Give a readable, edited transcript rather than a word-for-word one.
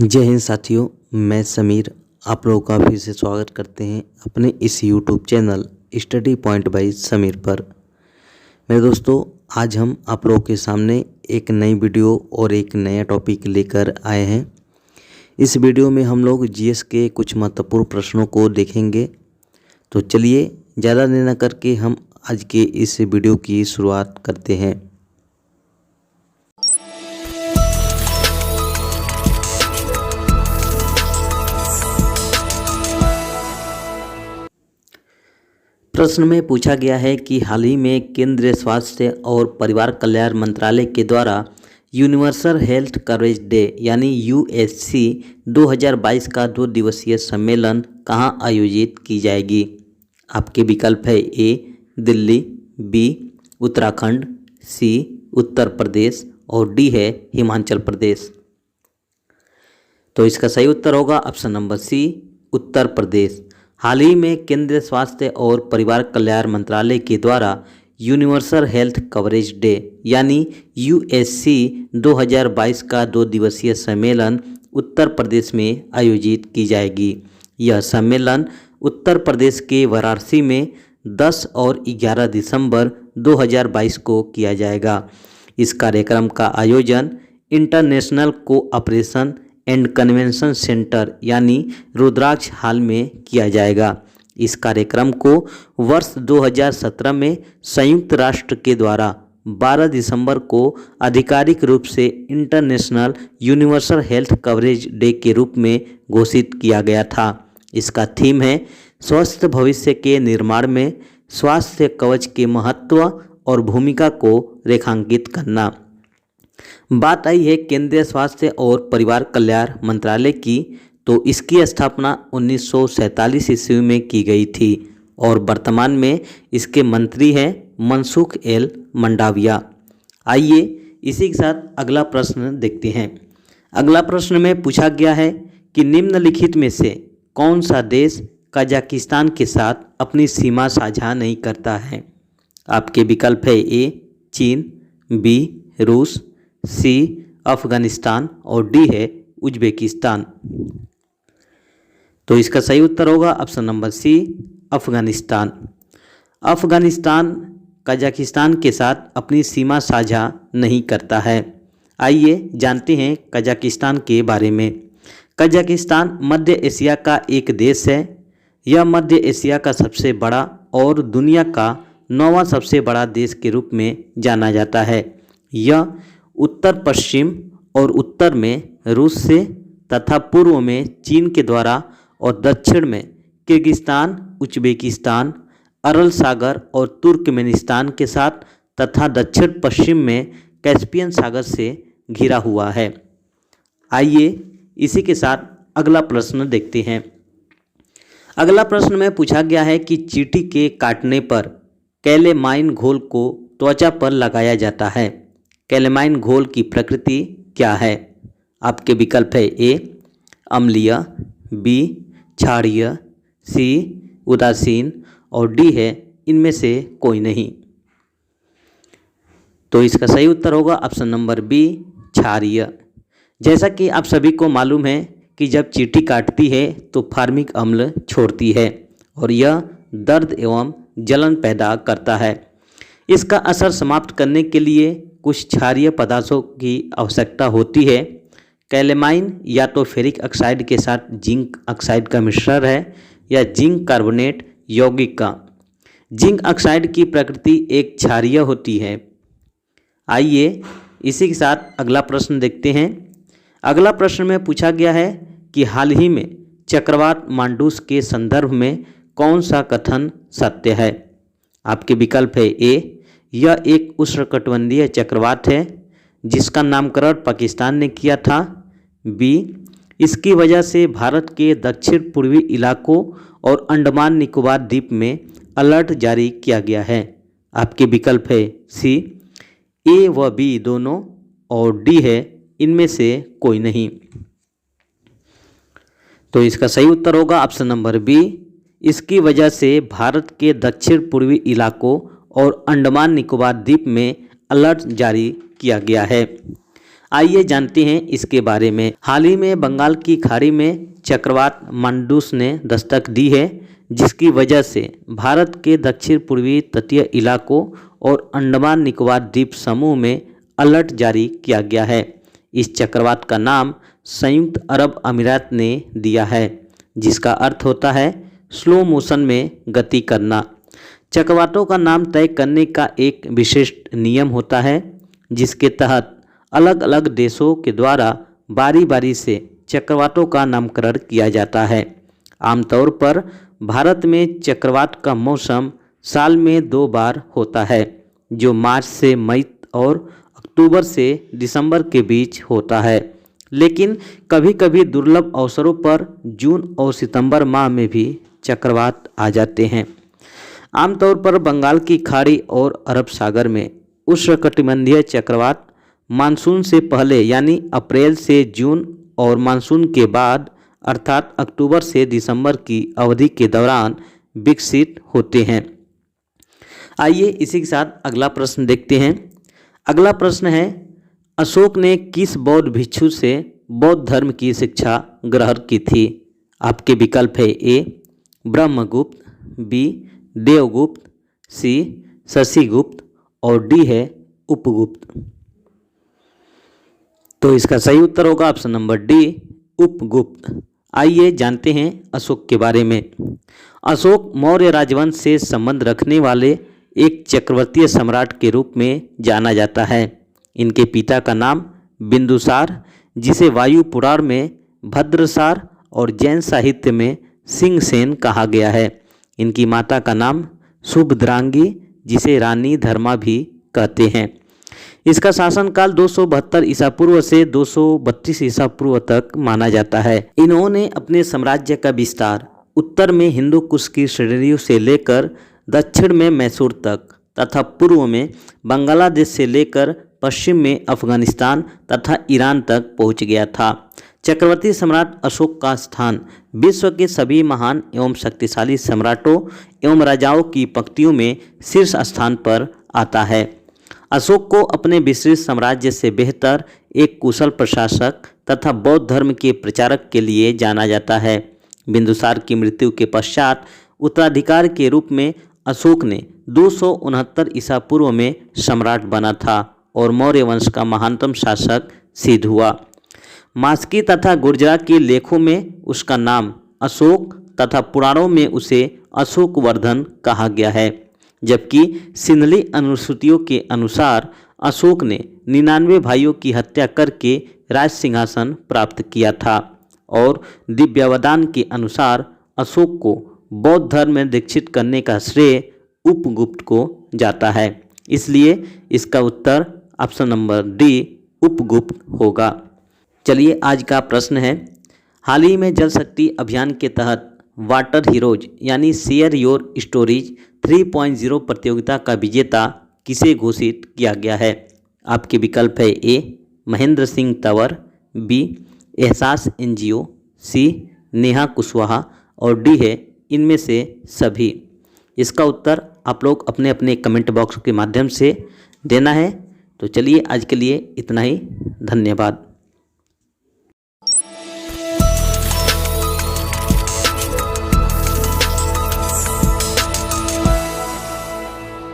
जय हिंद साथियों, मैं समीर आप लोगों का फिर से स्वागत करते हैं अपने इस YouTube channel study point by Sameer पर। मेरे दोस्तों, आज हम आप लोगों के सामने एक नई वीडियो और एक नया टॉपिक लेकर आए हैं। इस वीडियो में हम लोग जीएस के कुछ महत्वपूर्ण प्रश्नों को देखेंगे। तो चलिए ज़्यादा देर न करके हम आज के इस वीडियो की शुरुआत करते हैं। प्रश्न में पूछा गया है कि हाल ही में केंद्रीय स्वास्थ्य और परिवार कल्याण मंत्रालय के द्वारा यूनिवर्सल हेल्थ कवरेज डे यानी यूएचसी 2022 का 2 दिवसीय सम्मेलन कहां आयोजित की जाएगी। आपके विकल्प है ए दिल्ली, बी उत्तराखंड, सी उत्तर प्रदेश और डी है हिमाचल प्रदेश। तो इसका सही उत्तर होगा ऑप्शन नंबर सी उत्तर प्रदेश। हाल ही में केंद्रीय स्वास्थ्य और परिवार कल्याण मंत्रालय के द्वारा यूनिवर्सल हेल्थ कवरेज डे यानी यूएचसी 2022 का 2 दिवसीय सम्मेलन उत्तर प्रदेश में आयोजित की जाएगी। यह सम्मेलन उत्तर प्रदेश के वाराणसी में 10 और 11 दिसंबर 2022 को किया जाएगा। इस कार्यक्रम का आयोजन international cooperation and convention centre यानी रुद्राक्ष हॉल में किया जाएगा। इस कार्यक्रम को वर्ष 2017 में संयुक्त राष्ट्र के द्वारा 12 दिसंबर को आधिकारिक रूप से international universal health coverage day के रूप में घोषित किया गया था। इसका थीम है स्वस्थ भविष्य के निर्माण में स्वास्थ्य कवच के महत्व और भूमिका को रेखांकित करना। बात आई है केंद्रीय स्वास्थ्य और परिवार कल्याण मंत्रालय की, तो इसकी स्थापना 1947 ईस्वी में की गई थी और वर्तमान में इसके मंत्री हैं मनसुख एल मंडाविया। आइए इसी के साथ अगला प्रश्न देखते हैं। अगला प्रश्न में पूछा गया है कि निम्नलिखित में से कौन सा देश कजाकिस्तान के साथ अपनी सीमा साझा नहीं करता है। आपके विकल्प है ए चीन, बी रूस, सी अफगानिस्तान और डी है उज्बेकिस्तान। तो इसका सही उत्तर होगा option number C Afghanistan. Afghanistan Kazakhstan के साथ अपनी सीमा साझा नहीं करता है। आइए जानते हैं कजाकिस्तान के बारे में। कजाकिस्तान मध्य एशिया का एक देश है। यह मध्य एशिया का सबसे बड़ा और दुनिया का 9वां सबसे बड़ा देश के रूप में जाना जाता है। यह उत्तर पश्चिम और उत्तर में रूस से तथा पूर्व में चीन के द्वारा और दक्षिण में किर्गिस्तान, उज्बेकिस्तान, अरल सागर और तुर्कमेनिस्तान के साथ तथा दक्षिण पश्चिम में कैस्पियन सागर से घिरा हुआ है। आइए इसी के साथ अगला प्रश्न देखते हैं। अगला प्रश्न में पूछा गया है कि चींटी के काटने पर कैलेमाइन घोल को त्वचा पर लगाया जाता है। कैलेमाइन घोल की प्रकृति क्या है। आपके विकल्प है ए अम्लीय, बी क्षारीय, सी उदासीन और डी है इनमें से कोई नहीं। तो इसका सही उत्तर होगा ऑप्शन नंबर बी क्षारीय। जैसा कि आप सभी को मालूम है कि जब चींटी काटती है तो फार्मिक अम्ल छोड़ती है और यह दर्द एवं जलन पैदा करता है। इसका असर समाप्त करने के लिए कुछ क्षारीय पदार्थों की आवश्यकता होती है। कैलेमाइन या तो फेरिक ऑक्साइड के साथ जिंक ऑक्साइड का मिश्रण है या जिंक कार्बोनेट यौगिक का। जिंक ऑक्साइड की प्रकृति एक क्षारीय होती है। आइए इसी के साथ अगला प्रश्न देखते हैं। अगला प्रश्न में पूछा गया है कि हाल ही में चक्रवात मानडूस के संदर्भ में कौन सा कथन सत्य है। आपके विकल्प है ए यह एक उष्णकटिबंधीय चक्रवात है जिसका नामकरण पाकिस्तान ने किया था, बी इसकी वजह से भारत के दक्षिण पूर्वी इलाकों और अंडमान निकोबार द्वीप में अलर्ट जारी किया गया है। आपके विकल्प है सी ए व बी दोनों और डी है इनमें से कोई नहीं। तो इसका सही उत्तर होगा ऑप्शन नंबर बी इसकी वजह से भारत के दक्षिण पूर्वी इलाकों और अंडमान निकोबार द्वीप में अलर्ट जारी किया गया है। आइए जानते हैं इसके बारे में। हाल ही में बंगाल की खाड़ी में चक्रवात मानसून ने दस्तक दी है, जिसकी वजह से भारत के दक्षिण पूर्वी तटीय इलाकों और अंडमान निकोबार द्वीप समूह में अलर्ट जारी किया गया है। इस चक्रवात का नाम संयुक्त अरब अमीरात ने दिया है, जिसका अर्थ होता है स्लो मोशन में गति करना। चक्रवातों का नाम तय करने का एक विशिष्ट नियम होता है, जिसके तहत अलग अलग देशों के द्वारा बारी बारी से चक्रवातों का नामकरण किया जाता है। आमतौर पर भारत में चक्रवात का मौसम साल में 2 बार होता है, जो मार्च से मई और अक्टूबर से दिसंबर के बीच होता है, लेकिन कभी कभी दुर्लभ अवसरों पर जून और सितंबर माह में भी चक्रवात आ जाते हैं। आमतौर पर बंगाल की खाड़ी और अरब सागर में उष्णकटिबंधीय चक्रवात मानसून से पहले यानी अप्रैल से जून और मानसून के बाद अर्थात अक्टूबर से दिसंबर की अवधि के दौरान विकसित होते हैं। आइए इसी के साथ अगला प्रश्न देखते हैं। अगला प्रश्न है, अशोक ने किस बौद्ध भिक्षु से बौद्ध धर्म की शिक्षा ग्रहण की थी? आपके विकल्प है ए ब्रह्मगुप्त, बी देवगुप्त, सी शशिगुप्त और डी है उपगुप्त। तो इसका सही उत्तर होगा ऑप्शन नंबर डी उपगुप्त। आइए जानते हैं अशोक के बारे में। अशोक मौर्य राजवंश से संबंध रखने वाले एक चक्रवर्तीय सम्राट के रूप में जाना जाता है। इनके पिता का नाम बिंदुसार, जिसे वायु पुराण में भद्रसार और जैन साहित्य में सिंहसेन कहा गया है। इनकी माता का नाम सुभद्रांगी, जिसे रानी धर्मा भी कहते हैं। इसका शासनकाल 272 ईसा पूर्व से 232 ईसा पूर्व तक माना जाता है। इन्होंने अपने साम्राज्य का विस्तार उत्तर में हिंदू कुश की श्रेणियों से लेकर दक्षिण में मैसूर तक तथा पूर्व में बांग्लादेश से लेकर पश्चिम में अफगानिस्तान तथा ईरान तक पहुंच गया था। चक्रवर्ती सम्राट अशोक का स्थान विश्व के सभी महान एवं शक्तिशाली सम्राटों एवं राजाओं की पंक्तियों में शीर्ष स्थान पर आता है। अशोक को अपने विस्तृत साम्राज्य से बेहतर एक कुशल प्रशासक तथा बौद्ध धर्म के प्रचारक के लिए जाना जाता है। बिंदुसार की मृत्यु के पश्चात उत्तराधिकार के रूप में अशोक ने 269 ईसा पूर्व में सम्राट बना था और मौर्य वंश का महानतम शासक सिद्ध हुआ। मास्की तथा गुर्जरा के लेखों में उसका नाम अशोक तथा पुराणों में उसे अशोकवर्धन कहा गया है, जबकि सिंधली अनुश्रुतियों के अनुसार अशोक ने 99 भाइयों की हत्या करके राज सिंहासन प्राप्त किया था और दिव्यावदान के अनुसार अशोक को बौद्ध धर्म में दीक्षित करने का श्रेय उपगुप्त को जाता है। इसलिए इसका उत्तर ऑप्शन नंबर डी उपगुप्त होगा। चलिए आज का प्रश्न है, हाल ही में जल शक्ति अभियान के तहत वाटर हीरोज यानी शेयर योर स्टोरीज 3.0 प्रतियोगिता का विजेता किसे घोषित किया गया है? आपके विकल्प है ए महेंद्र सिंह तंवर, बी एहसास एनजीओ, सी नेहा कुशवाहा और डी है इनमें से सभी। इसका उत्तर आप लोग अपने अपने कमेंट बॉक्स के माध्यम से देना है। तो चलिए आज के लिए इतना ही, धन्यवाद।